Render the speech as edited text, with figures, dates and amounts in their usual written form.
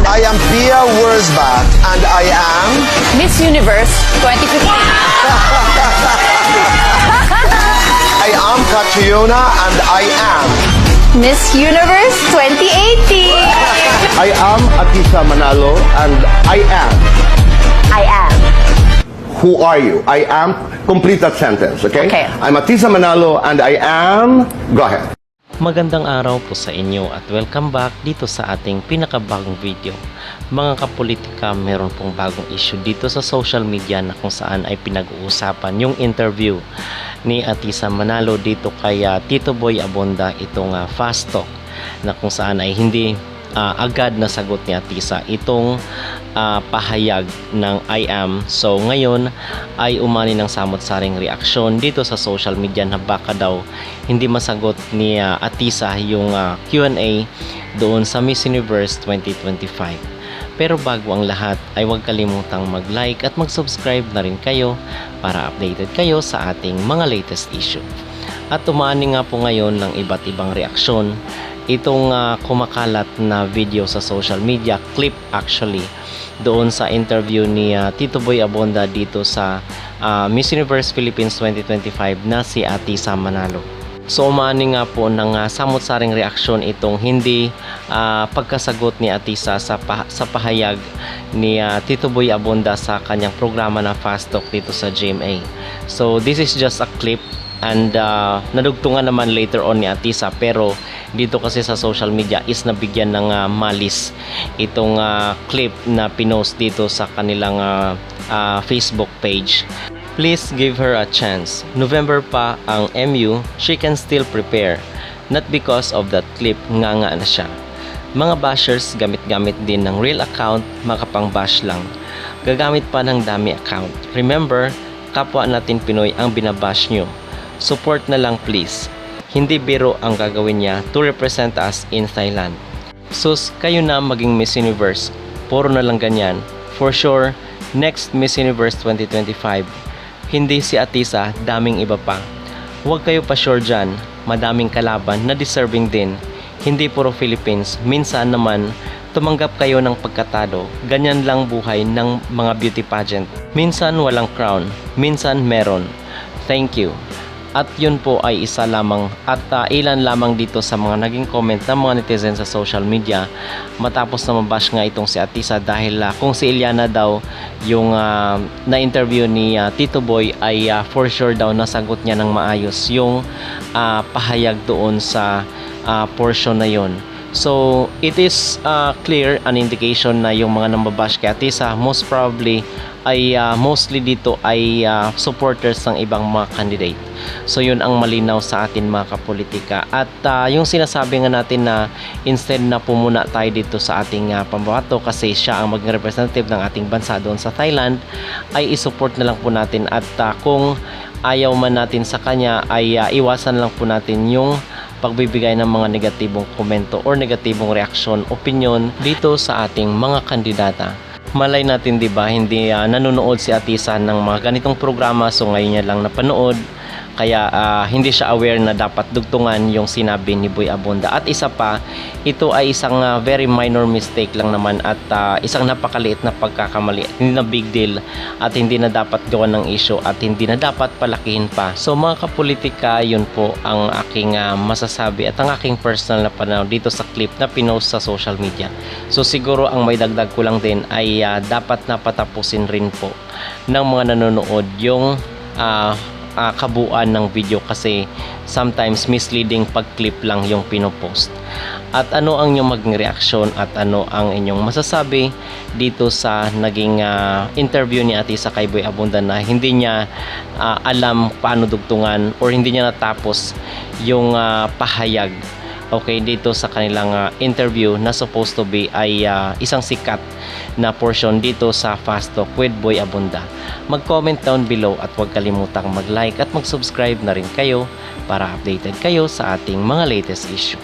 I am Pia Wurzbach and I am Miss Universe 2015. I am Catriona and I am Miss Universe 2018. I am Atisa Manalo and I am. I am. Who are you? I am. Complete that sentence, okay? Okay. I'm Atisa Manalo and I am. Go ahead. Magandang araw po sa inyo at welcome back dito sa ating pinakabagong video. Mga kapolitika, meron pong bagong issue dito sa social media na kung saan ay pinag-uusapan yung interview ni Atisa Manalo dito kay Tito Boy Abunda, itong fast talk na kung saan ay hindi agad na sagot ni Atisa itong pahayag ng I am. So ngayon ay umani ng samot-saring reaksyon dito sa social media na baka daw hindi masagot ni Atisa yung Q&A doon sa Miss Universe 2025. Pero bago ang lahat ay huwag kalimutang mag-like at mag-subscribe na rin kayo para updated kayo sa ating mga latest issue. At umani nga po ngayon ng iba't ibang reaksyon itong kumakalat na video sa social media, clip actually, doon sa interview ni Tito Boy Abunda dito sa Miss Universe Philippines 2025 na si Atisa Manalo. So umani nga po ng samot-saring reaksyon itong hindi pagkasagot ni Atisa sa pahayag ni Tito Boy Abunda sa kanyang programa na Fast Talk dito sa GMA. So this is just a clip and nadugtungan naman later on ni Atisa, pero dito kasi sa social media is nabigyan ng malis itong clip na pinost dito sa kanilang Facebook page. Please give her a chance. November pa ang MU, she can still prepare. Not because of that clip, nga na siya. Mga bashers gamit-gamit din ng real account, makapang-bash lang. Gagamit pa ng dami account. Remember, kapwa natin Pinoy ang binabash nyo. Support na lang please. Hindi biro ang gagawin niya to represent us in Thailand. Sus, kayo na maging Miss Universe. Puro na lang ganyan. For sure, next Miss Universe 2025, hindi si Atisa, daming iba pa. Huwag kayo pa sure dyan. Madaming kalaban na deserving din. Hindi puro Philippines. Minsan naman, tumanggap kayo ng pagkatalo. Ganyan lang buhay ng mga beauty pageant. Minsan walang crown. Minsan meron. Thank you. At yun po ay isa lamang at ilan lamang dito sa mga naging comment ng mga netizens sa social media matapos na mabash nga itong si Atisa dahil kung si Eliana daw yung na-interview ni Tito Boy ay for sure daw nasagot niya ng maayos yung pahayag doon sa portion na yon. So it is clear, an indication na yung mga nambabash kay Atisa most probably ay mostly dito ay supporters ng ibang mga candidate. So yun ang malinaw sa atin mga kapolitika. At yung sinasabi nga natin na instead na pumuna tayo dito sa ating pambato kasi siya ang maging representative ng ating bansa doon sa Thailand, ay isupport na lang po natin at kung ayaw man natin sa kanya ay iwasan lang po natin yung pagbibigay ng mga negatibong komento or negatibong reaksyon, opinion dito sa ating mga kandidata. Malay natin 'di ba, hindi nanonood si Atisa ng mga ganitong programa, so ngayon niya lang napanood. Kaya hindi siya aware na dapat dugtungan yung sinabi ni Boy Abunda. At isa pa, ito ay isang very minor mistake lang naman at isang napakaliit na pagkakamali. Hindi na big deal at hindi na dapat gawan ng issue at hindi na dapat palakihin pa. So mga kapolitika, yun po ang aking masasabi at ang aking personal na pananaw dito sa clip na pinost sa social media. So siguro ang may dagdag ko lang din ay dapat na patapusin rin po ng mga nanonood yung kabuuan ng video kasi sometimes misleading pag-clip lang yung pinopost. At ano ang inyong maging reaksyon at ano ang inyong masasabi dito sa naging interview ni Atisa kay Boy Abunda na hindi niya alam paano dugtungan or hindi niya natapos yung pahayag dito sa kanilang interview na supposed to be ay isang sikat na portion dito sa Fast Talk with Boy Abunda. Mag-comment down below at huwag kalimutang mag-like at mag-subscribe na rin kayo para updated kayo sa ating mga latest issue.